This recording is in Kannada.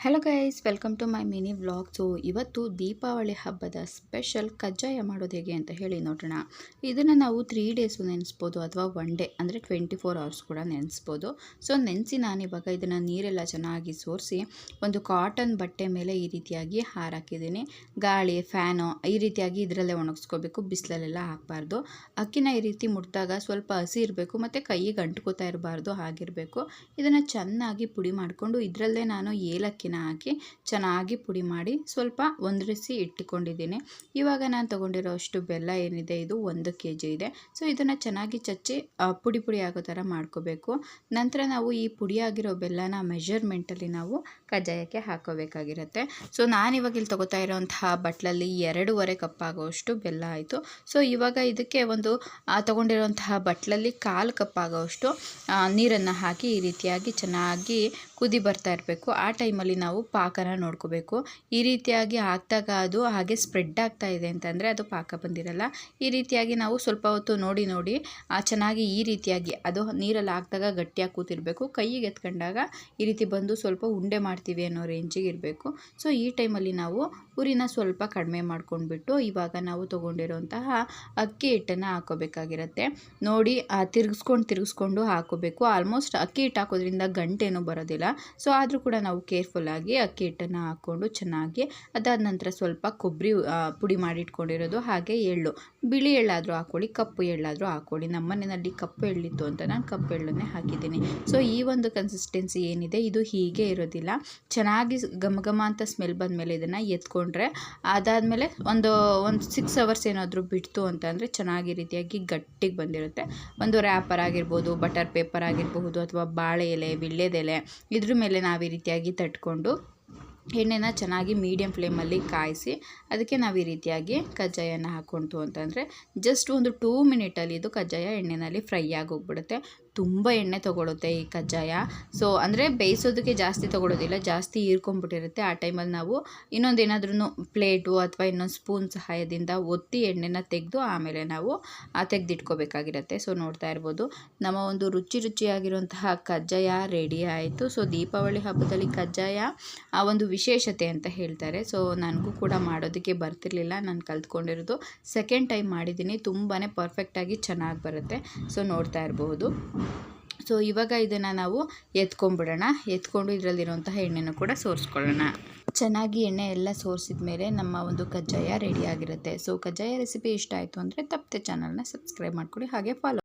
Hello guys, welcome to my mini vlog. So ಇವತ್ತು ದೀಪಾವಳಿ ಹಬ್ಬದ ಸ್ಪೆಷಲ್ ಕಜ್ಜಾಯ ಮಾಡೋದು ಹೇಗೆ ಅಂತ ಹೇಳಿ ನೋಡೋಣ. ಇದನ್ನು ನಾವು 3 ಡೇಸು ನೆನೆಸ್ಬೋದು ಅಥವಾ 1 ಡೇ ಅಂದರೆ 24 ಅವರ್ಸ್ ಕೂಡ ನೆನೆಸ್ಬೋದು. ಸೊ ನೆನೆಸಿ ನಾನಿವಾಗ ಇದನ್ನು ನೀರೆಲ್ಲ ಚೆನ್ನಾಗಿ ಸೋರಿಸಿ ಒಂದು ಕಾಟನ್ ಬಟ್ಟೆ ಮೇಲೆ ಈ ರೀತಿಯಾಗಿ ಹಾರಾಕಿದ್ದೀನಿ. ಗಾಳಿ, ಫ್ಯಾನು ಈ ರೀತಿಯಾಗಿ ಇದರಲ್ಲೇ ಒಣಗಿಸ್ಕೋಬೇಕು, ಬಿಸಿಲಲ್ಲೆಲ್ಲ ಹಾಕಬಾರ್ದು. ಅಕ್ಕಿನ ಈ ರೀತಿ ಮುಟ್ಟಿದಾಗ ಸ್ವಲ್ಪ ಹಸಿ ಇರಬೇಕು ಮತ್ತು ಕೈಗೆ ಅಂಟ್ಕೋತಾ ಇರಬಾರ್ದು, ಹಾಗಿರಬೇಕು. ಇದನ್ನು ಚೆನ್ನಾಗಿ ಪುಡಿ ಮಾಡಿಕೊಂಡು ಇದರಲ್ಲೇ ನಾನು ಏಲಕ್ಕಿ ಹಾಕಿ ಚೆನ್ನಾಗಿ ಪುಡಿ ಮಾಡಿ ಸ್ವಲ್ಪ ಒಂದರಿಸಿ ಇಟ್ಟುಕೊಂಡಿದ್ದೀನಿ. ಇವಾಗ ನಾನು ತಗೊಂಡಿರೋ ಅಷ್ಟು ಬೆಲ್ಲ ಏನಿದೆ ಇದು 1 kg ಇದೆ. ಸೊ ಇದನ್ನು ಚೆನ್ನಾಗಿ ಚಚ್ಚಿ ಪುಡಿ ಪುಡಿ ಆಗೋ ಥರ ಮಾಡ್ಕೋಬೇಕು. ನಂತರ ನಾವು ಈ ಪುಡಿಯಾಗಿರೋ ಬೆಲ್ಲನ ಮೆಷರ್ಮೆಂಟಲ್ಲಿ ನಾವು ಕಜ್ಜಾಯಕ್ಕೆ ಹಾಕೋಬೇಕಾಗಿರುತ್ತೆ. ಸೊ ನಾನಿವಾಗ ಇಲ್ಲಿ ತಗೋತಾ ಇರೋಂತಹ ಬಟ್ಲಲ್ಲಿ 2.5 ಕಪ್ ಆಗೋಷ್ಟು ಬೆಲ್ಲ ಆಯಿತು. ಸೊ ಇವಾಗ ಇದಕ್ಕೆ ಒಂದು ತಗೊಂಡಿರೋಂತಹ ಬಟ್ಲಲ್ಲಿ 1/4 ಕಪ್ ಆಗೋಷ್ಟು ನೀರನ್ನು ಹಾಕಿ ಈ ರೀತಿಯಾಗಿ ಚೆನ್ನಾಗಿ ಕುದಿ ಬರ್ತಾ ಇರಬೇಕು. ಆ ಟೈಮಲ್ಲಿ ನಾವು ಪಾಕನ ನೋಡ್ಕೋಬೇಕು. ಈ ರೀತಿಯಾಗಿ ಹಾಕಿದಾಗ ಅದು ಹಾಗೆ ಸ್ಪ್ರೆಡ್ ಆಗ್ತಾ ಇದೆ ಅಂತಂದರೆ ಅದು ಪಾಕ ಬಂದಿರಲ್ಲ. ಈ ರೀತಿಯಾಗಿ ನಾವು ಸ್ವಲ್ಪ ಹೊತ್ತು ನೋಡಿ ಚೆನ್ನಾಗಿ ಈ ರೀತಿಯಾಗಿ ಅದು ನೀರಲ್ಲಿ ಹಾಕಿದಾಗ ಗಟ್ಟಿಯಾಗಿ ಕೂತಿರಬೇಕು. ಕೈಗೆ ಎತ್ಕೊಂಡಾಗ ಈ ರೀತಿ ಬಂದು ಸ್ವಲ್ಪ ಉಂಡೆ ಮಾಡ್ತೀವಿ ಅನ್ನೋ ರೇಂಜಿಗೆ ಇರಬೇಕು. ಸೊ ಈ ಟೈಮಲ್ಲಿ ನಾವು ಉರಿನ ಸ್ವಲ್ಪ ಕಡಿಮೆ ಮಾಡ್ಕೊಂಡ್ಬಿಟ್ಟು ಇವಾಗ ನಾವು ತೊಗೊಂಡಿರೋಂತಹ ಅಕ್ಕಿ ಹಿಟ್ಟನ್ನು ಹಾಕೋಬೇಕಾಗಿರುತ್ತೆ. ನೋಡಿ ತಿರುಗಿಸ್ಕೊಂಡು ಹಾಕೋಬೇಕು. ಆಲ್ಮೋಸ್ಟ್ ಅಕ್ಕಿ ಹಿಟ್ಟು ಹಾಕೋದ್ರಿಂದ ಗಂಟೇನೂ ಬರೋದಿಲ್ಲ. ಸೊ ಆದರೂ ಕೂಡ ನಾವು ಕೇರ್ಫುಲ್ಲಾಗಿ ಅಕ್ಕಿ ಹಿಟ್ಟನ್ನು ಹಾಕ್ಕೊಂಡು ಚೆನ್ನಾಗಿ ಅದಾದ ನಂತರ ಸ್ವಲ್ಪ ಕೊಬ್ಬರಿ ಪುಡಿ ಮಾಡಿಟ್ಕೊಂಡಿರೋದು, ಹಾಗೆ ಎಳ್ಳು, ಬಿಳಿ ಎಳ್ಳಾದರೂ ಹಾಕ್ಕೊಳ್ಳಿ, ಕಪ್ಪು ಎಳ್ಳಾದರೂ ಹಾಕ್ಕೊಳ್ಳಿ. ನಮ್ಮ ಮನೆಯಲ್ಲಿ ಕಪ್ಪು ಎಳ್ಳಿತ್ತು ಅಂತ ನಾನು ಕಪ್ಪು ಎಳ್ಳನ್ನೇ ಹಾಕಿದ್ದೀನಿ. ಸೊ ಈ ಒಂದು ಕನ್ಸಿಸ್ಟೆನ್ಸಿ ಏನಿದೆ ಇದು ಹೀಗೆ ಇರೋದಿಲ್ಲ. ಚೆನ್ನಾಗಿ ಘಮ ಅಂತ ಸ್ಮೆಲ್ ಬಂದಮೇಲೆ ಇದನ್ನು ಎತ್ಕೊಂಡ್ರೆ ಅದಾದಮೇಲೆ ಒಂದು 6 ಅವರ್ಸ್ ಏನಾದರೂ ಬಿಡ್ತು ಅಂತಂದರೆ ಚೆನ್ನಾಗಿ ರೀತಿಯಾಗಿ ಗಟ್ಟಿಗೆ ಬಂದಿರುತ್ತೆ. ಒಂದು ರ್ಯಾಪರ್ ಆಗಿರ್ಬೋದು, ಬಟರ್ ಪೇಪರ್ ಆಗಿರಬಹುದು ಅಥವಾ ಬಾಳೆ ಎಲೆ, ವಿಳ್ಯದೆಲೆ ಇದ್ರ ಮೇಲೆ ನಾವು ಈ ರೀತಿಯಾಗಿ ತಟ್ಕೊಂಡು ಎಣ್ಣೆನ ಚೆನ್ನಾಗಿ ಮೀಡಿಯಮ್ ಫ್ಲೇಮಲ್ಲಿ ಕಾಯಿಸಿ ಅದಕ್ಕೆ ನಾವು ಈ ರೀತಿಯಾಗಿ ಕಜ್ಜಾಯನ ಹಾಕ್ಕೊಂತು ಅಂತಂದರೆ ಜಸ್ಟ್ ಒಂದು 2 ಮಿನಿಟಲ್ಲಿ ಇದು ಕಜ್ಜಾಯ ಎಣ್ಣೆಯಲ್ಲಿ ಫ್ರೈ ಆಗೋಗ್ಬಿಡುತ್ತೆ. ತುಂಬ ಎಣ್ಣೆ ತೊಗೊಳುತ್ತೆ ಈ ಕಜ್ಜಾಯ. ಸೊ ಅಂದರೆ ಬೇಯಿಸೋದಕ್ಕೆ ಜಾಸ್ತಿ ತೊಗೊಳೋದಿಲ್ಲ, ಜಾಸ್ತಿ ಹೀರ್ಕೊಂಡ್ಬಿಟ್ಟಿರುತ್ತೆ. ಆ ಟೈಮಲ್ಲಿ ನಾವು ಇನ್ನೊಂದು ಏನಾದ್ರೂ ಪ್ಲೇಟು ಅಥವಾ ಇನ್ನೊಂದು ಸ್ಪೂನ್ ಸಹಾಯದಿಂದ ಒತ್ತಿ ಎಣ್ಣೆನ ತೆಗೆದು ಆಮೇಲೆ ನಾವು ತೆಗೆದಿಟ್ಕೋಬೇಕಾಗಿರುತ್ತೆ. ಸೊ ನೋಡ್ತಾ ಇರ್ಬೋದು ನಮ್ಮ ಒಂದು ರುಚಿಯಾಗಿರುವಂತಹ ಕಜ್ಜಾಯ ರೆಡಿ ಆಯಿತು. ಸೊ ದೀಪಾವಳಿ ಹಬ್ಬದಲ್ಲಿ ಕಜ್ಜಾಯ ಒಂದು ವಿಶೇಷತೆ ಅಂತ ಹೇಳ್ತಾರೆ. ಸೊ ನನಗೂ ಕೂಡ ಮಾಡೋದಕ್ಕೆ ಬರ್ತಿರ್ಲಿಲ್ಲ, ನಾನು ಕಲ್ತ್ಕೊಂಡಿರೋದು ಸೆಕೆಂಡ್ ಟೈಮ್ ಮಾಡಿದ್ದೀನಿ. ತುಂಬಾ ಪರ್ಫೆಕ್ಟಾಗಿ ಚೆನ್ನಾಗಿ ಬರುತ್ತೆ. ಸೊ ನೋಡ್ತಾ ಇರಬಹುದು. ಸೊ ಇವಾಗ ಇದನ್ನು ನಾವು ಎತ್ಕೊಂಡು ಇದರಲ್ಲಿರುವಂತಹ ಎಣ್ಣೆನೂ ಕೂಡ ಸೋರಿಸ್ಕೊಳ್ಳೋಣ. ಚೆನ್ನಾಗಿ ಎಣ್ಣೆ ಎಲ್ಲ ಸೋರಿಸಿದ ಮೇಲೆ ನಮ್ಮ ಒಂದು ಕಜ್ಜಾಯ ರೆಡಿ ಆಗಿರುತ್ತೆ. ಸೊ ಕಜ್ಜಾಯ ರೆಸಿಪಿ ಇಷ್ಟ ಆಯಿತು ಅಂದರೆ ತಪ್ಪದೆ ಚಾನಲ್ನ ಸಬ್ಸ್ಕ್ರೈಬ್ ಮಾಡ್ಕೊಳ್ಳಿ, ಹಾಗೆ ಫಾಲೋ